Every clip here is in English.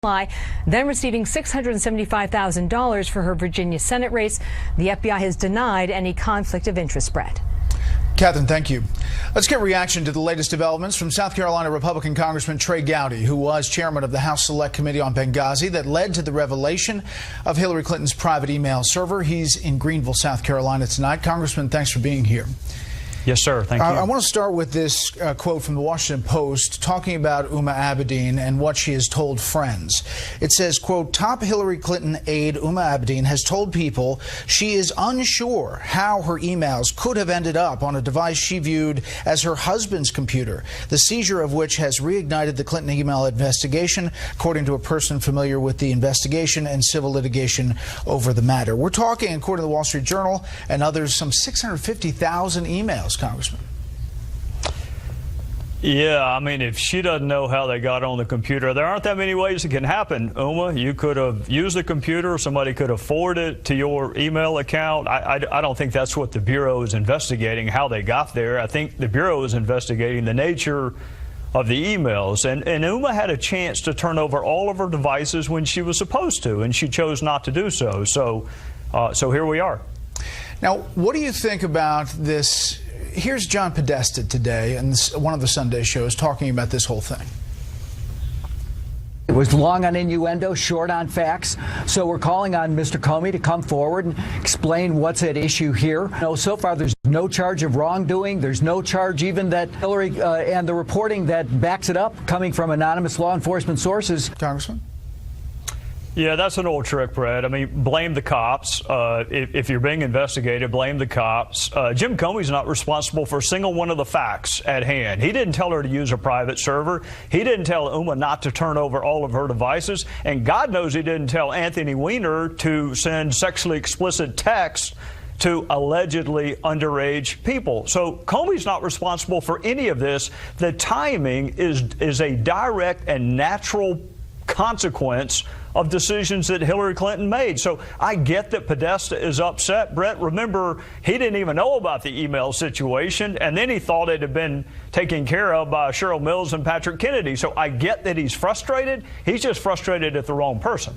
then receiving $675,000 for her Virginia Senate race. The FBI has denied any conflict of interest, Brett. Catherine, thank you. Let's get reaction to the latest developments from South Carolina Republican Congressman Trey Gowdy, who was chairman of the House Select Committee on Benghazi that led to the revelation of Hillary Clinton's private email server. He's in Greenville, South Carolina tonight. Congressman, thanks for being here. Yes, sir. Thank you. I want to start with this quote from the Washington Post talking about Huma Abedin and what she has told friends. It says, quote, top Hillary Clinton aide Huma Abedin has told people she is unsure how her emails could have ended up on a device she viewed as her husband's computer, the seizure of which has reignited the Clinton email investigation, according to a person familiar with the investigation and civil litigation over the matter. We're talking, according to the Wall Street Journal and others, some 650,000 emails. Congressman. Yeah, I mean, if she doesn't know how they got on the computer, there aren't that many ways it can happen, Uma. You could have used the computer, somebody could have forwarded it to your email account. I don't think that's what the Bureau is investigating, how they got there. I think the Bureau is investigating the nature of the emails. And Uma had a chance to turn over all of her devices when she was supposed to, and she chose not to do so. So here we are. Now, what do you think about this? Here's John Podesta today in one of the Sunday shows talking about this whole thing. It was long on innuendo, short on facts. So we're calling on Mr. Comey to come forward and explain what's at issue here. No, so far there's no charge of wrongdoing. There's no charge even that Hillary and the reporting that backs it up coming from anonymous law enforcement sources. Congressman? Yeah, that's an old trick, Brett. I mean, blame the cops. If you're being investigated, blame the cops. Jim Comey's not responsible for a single one of the facts at hand. He didn't tell her to use a private server. He didn't tell Uma not to turn over all of her devices. And God knows he didn't tell Anthony Weiner to send sexually explicit texts to allegedly underage people. So Comey's not responsible for any of this. The timing is a direct and natural consequence of decisions that Hillary Clinton made. So I get that Podesta is upset. Brett, remember, he didn't even know about the email situation, and then he thought it had been taken care of by Cheryl Mills and Patrick Kennedy. So I get that he's frustrated. He's just frustrated at the wrong person.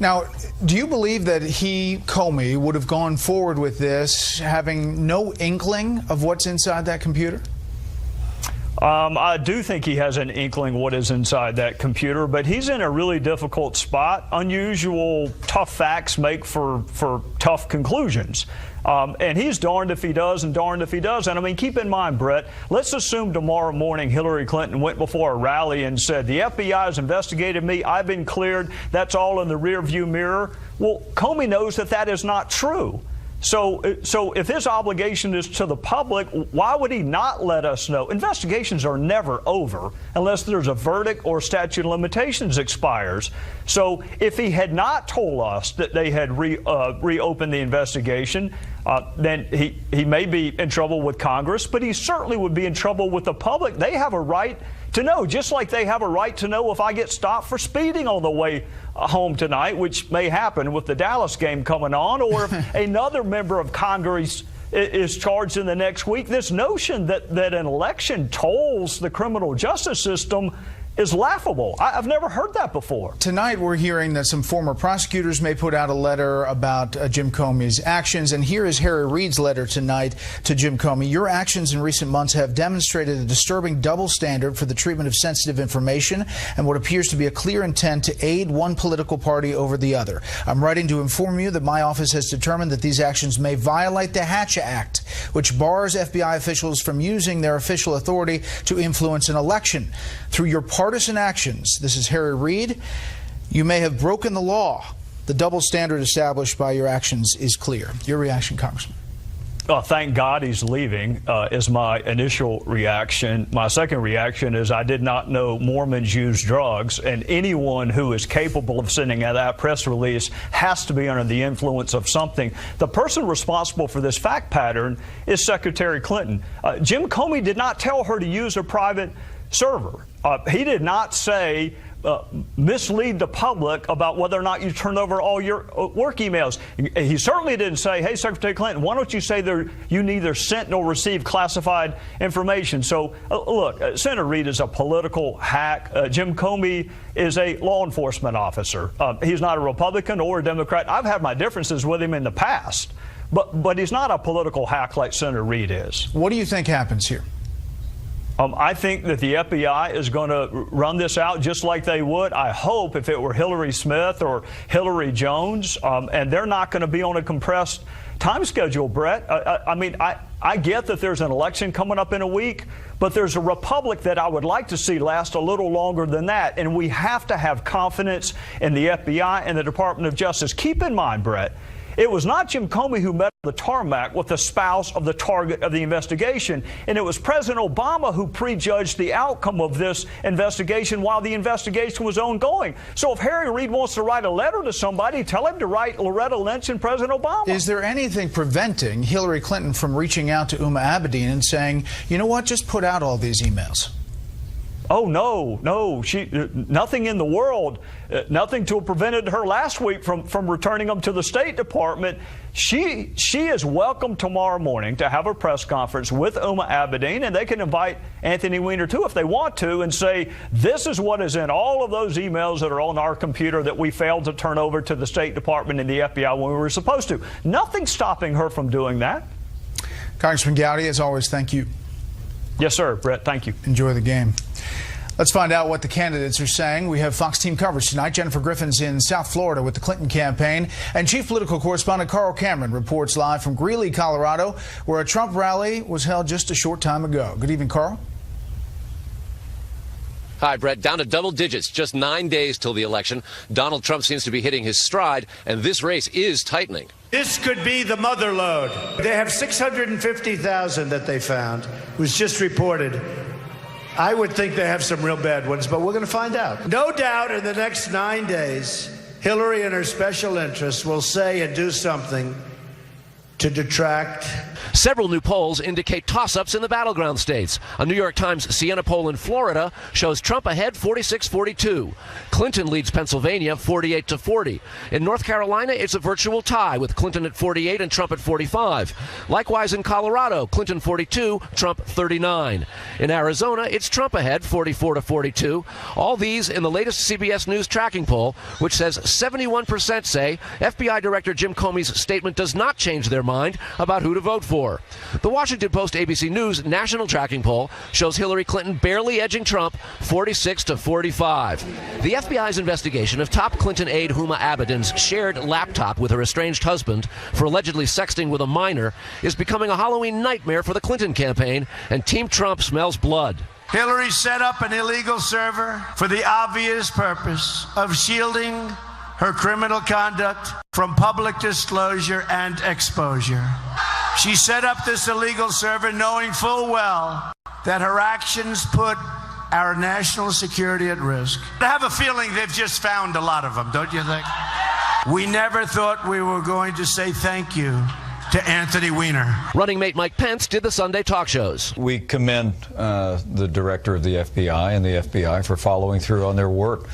Now, do you believe that Comey, would have gone forward with this having no inkling of what's inside that computer? I do think he has an inkling what is inside that computer, but he's in a really difficult spot. Unusual, tough facts make for tough conclusions. And he's darned if he does and darned if he doesn't. I mean, keep in mind, Brett, let's assume tomorrow morning Hillary Clinton went before a rally and said, the FBI has investigated me, I've been cleared, that's all in the rearview mirror. Well, Comey knows that that is not true. So if his obligation is to the public, why would he not let us know? Investigations are never over unless there's a verdict or statute of limitations expires. So if he had not told us that they had reopened the investigation, then he may be in trouble with Congress, but he certainly would be in trouble with the public. They have a right to know, just like they have a right to know if I get stopped for speeding on the way home tonight, which may happen with the Dallas game coming on, or if another member of Congress is charged in the next week. This notion that an election tolls the criminal justice system is laughable. I've never heard that before. Tonight we're hearing that some former prosecutors may put out a letter about Jim Comey's actions, and here is Harry Reid's letter tonight to Jim Comey. Your actions in recent months have demonstrated a disturbing double standard for the treatment of sensitive information and what appears to be a clear intent to aid one political party over the other. I'm writing to inform you that my office has determined that these actions may violate the Hatch Act, which bars FBI officials from using their official authority to influence an election. Through your partisan actions, this is Harry Reid, you may have broken the law. The double standard established by your actions is clear. Your reaction, Congressman? Thank God he's leaving is my initial reaction. My second reaction is I did not know Mormons use drugs, and anyone who is capable of sending out that press release has to be under the influence of something. The person responsible for this fact pattern is Secretary Clinton. Jim Comey did not tell her to use a private server. He did not say, mislead the public about whether or not you turned over all your work emails. He certainly didn't say, hey, Secretary Clinton, why don't you say you neither sent nor received classified information? So, look, Senator Reid is a political hack. Jim Comey is a law enforcement officer. He's not a Republican or a Democrat. I've had my differences with him in the past, but he's not a political hack like Senator Reid is. What do you think happens here? I think that the FBI is going to run this out just like they would, I hope, if it were Hillary Smith or Hillary Jones, and they're not going to be on a compressed time schedule, Brett. I get that there's an election coming up in a week, but there's a republic that I would like to see last a little longer than that, and we have to have confidence in the FBI and the Department of Justice. Keep in mind, Brett, it was not Jim Comey who met on the tarmac with the spouse of the target of the investigation, and it was President Obama who prejudged the outcome of this investigation while the investigation was ongoing. So if Harry Reid wants to write a letter to somebody, tell him to write Loretta Lynch and President Obama. Is there anything preventing Hillary Clinton from reaching out to Huma Abedin and saying, you know what, just put out all these emails? Oh, no, nothing in the world, nothing to have prevented her last week from returning them to the State Department. She is welcome tomorrow morning to have a press conference with Huma Abedin, and they can invite Anthony Weiner, too, if they want to, and say, this is what is in all of those emails that are on our computer that we failed to turn over to the State Department and the FBI when we were supposed to. Nothing's stopping her from doing that. Congressman Gowdy, as always, thank you. Yes, sir, Brett, thank you. Enjoy the game. Let's find out what the candidates are saying. We have Fox team coverage tonight. Jennifer Griffin's in South Florida with the Clinton campaign. And chief political correspondent Carl Cameron reports live from Greeley, Colorado, where a Trump rally was held just a short time ago. Good evening, Carl. Hi, Brett. Down to double digits, just 9 days till the election. Donald Trump seems to be hitting his stride, and this race is tightening. This could be the mother lode. They have 650,000 that they found. It was just reported. I would think they have some real bad ones, but we're going to find out. No doubt in the next 9 days, Hillary and her special interests will say and do something to detract. Several new polls indicate toss-ups in the battleground states. A New York Times Siena poll in Florida shows Trump ahead 46-42. Clinton leads Pennsylvania 48-40. In North Carolina, it's a virtual tie with Clinton at 48 and Trump at 45. Likewise in Colorado, Clinton 42, Trump 39. In Arizona, it's Trump ahead 44-42. All these in the latest CBS News tracking poll, which says 71% say FBI Director Jim Comey's statement does not change their mind about who to vote for. The Washington Post ABC News national tracking poll shows Hillary Clinton barely edging Trump 46-45. The FBI's investigation of top Clinton aide Huma Abedin's shared laptop with her estranged husband for allegedly sexting with a minor is becoming a Halloween nightmare for the Clinton campaign, and Team Trump smells blood. Hillary set up an illegal server for the obvious purpose of shielding her criminal conduct from public disclosure and exposure. She set up this illegal server knowing full well that her actions put our national security at risk. I have a feeling they've just found a lot of them, don't you think? We never thought we were going to say thank you to Anthony Weiner. Running mate Mike Pence did the Sunday talk shows. We commend the director of the FBI and the FBI for following through on their work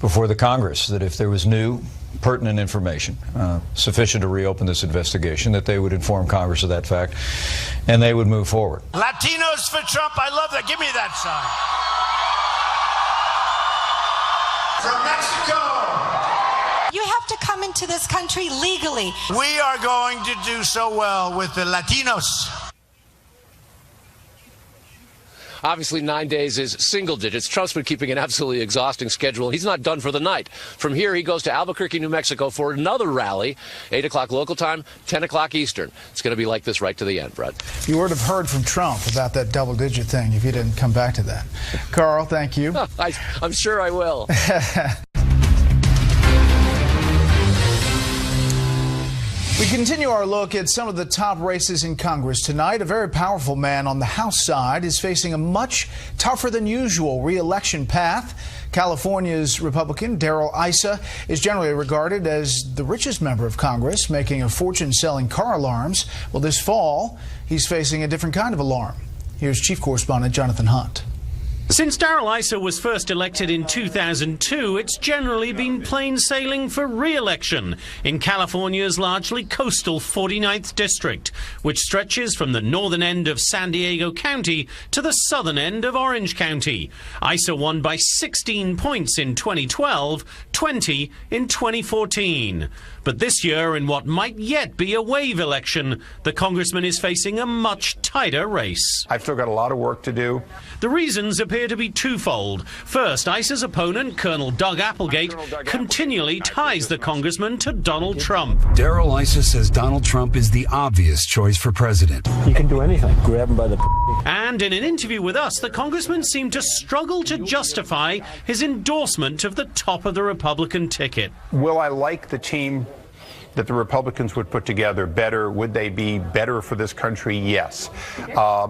before the Congress, that if there was new, pertinent information sufficient to reopen this investigation, that they would inform Congress of that fact and they would move forward. Latinos for Trump, I love that. Give me that sign. From Mexico. You have to come into this country legally. We are going to do so well with the Latinos. Obviously, 9 days is single digits. Trump's been keeping an absolutely exhausting schedule. He's not done for the night. From here, he goes to Albuquerque, New Mexico for another rally, 8 o'clock local time, 10 o'clock Eastern. It's going to be like this right to the end, Brett. You would have heard from Trump about that double-digit thing if you didn't come back to that. Carl, thank you. I'm sure I will. We continue our look at some of the top races in Congress tonight. A very powerful man on the House side is facing a much tougher than usual re-election path. California's Republican Darrell Issa is generally regarded as the richest member of Congress, making a fortune selling car alarms. Well, this fall, he's facing a different kind of alarm. Here's Chief Correspondent Jonathan Hunt. Since Darrell Issa was first elected in 2002, it's generally been plain sailing for re-election in California's largely coastal 49th district, which stretches from the northern end of San Diego County to the southern end of Orange County. Issa won by 16 points in 2012, 20 in 2014. But this year, in what might yet be a wave election, the congressman is facing a much tighter race. I've still got a lot of work to do. The reasons appear to be twofold. First, Issa's opponent, Colonel Doug Applegate, continually ties the congressman to Donald Trump. Darrell Issa says Donald Trump is the obvious choice for president. You can do anything. Grab him by the And in an interview with us, the congressman seemed to struggle to justify his endorsement of the top of the Republican ticket. Will I like the team that the Republicans would put together better? Would they be better for this country? Yes.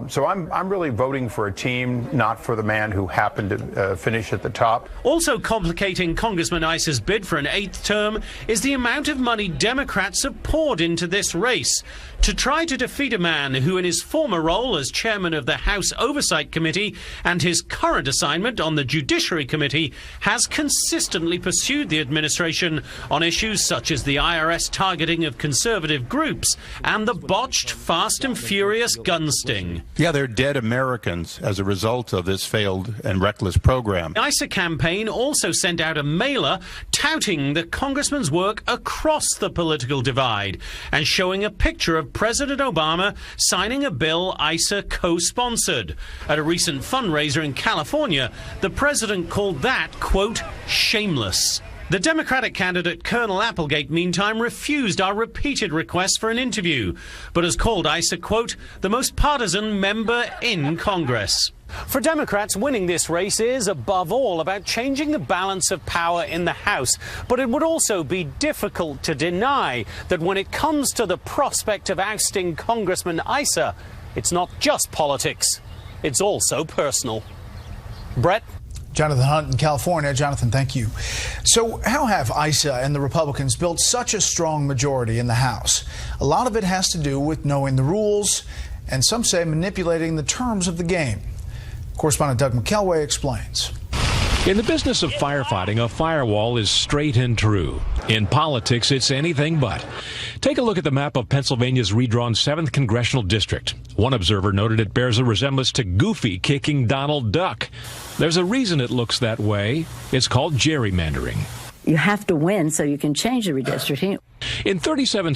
So I'm really voting for a team, not for the man who happened to finish at the top. Also complicating Congressman Issa's bid for an 8th term is the amount of money Democrats have poured into this race to try to defeat a man who, in his former role as chairman of the House Oversight Committee and his current assignment on the Judiciary Committee, has consistently pursued the administration on issues such as the IRS targeting of conservative groups and the botched Fast and Furious gun sting. Yeah, they're dead Americans as a result of this failed and reckless program. The Issa campaign also sent out a mailer touting the congressman's work across the political divide and showing a picture of President Obama signing a bill Issa co-sponsored. At a recent fundraiser in California, the president called that, quote, shameless. The Democratic candidate Colonel Applegate, meantime, refused our repeated requests for an interview, but has called Issa, quote, the most partisan member in Congress. For Democrats, winning this race is, above all, about changing the balance of power in the House. But it would also be difficult to deny that when it comes to the prospect of ousting Congressman Issa, it's not just politics, it's also personal. Brett? Jonathan Hunt in California. Jonathan, thank you. So how have Issa and the Republicans built such a strong majority in the House? A lot of it has to do with knowing the rules and some say manipulating the terms of the game. Correspondent Doug McKelway explains. In the business of firefighting, a firewall is straight and true. In politics, it's anything but. Take a look at the map of Pennsylvania's redrawn 7th Congressional District. One observer noted it bears a resemblance to Goofy kicking Donald Duck. There's a reason it looks that way. It's called gerrymandering. You have to win so you can change the redistricting. In 37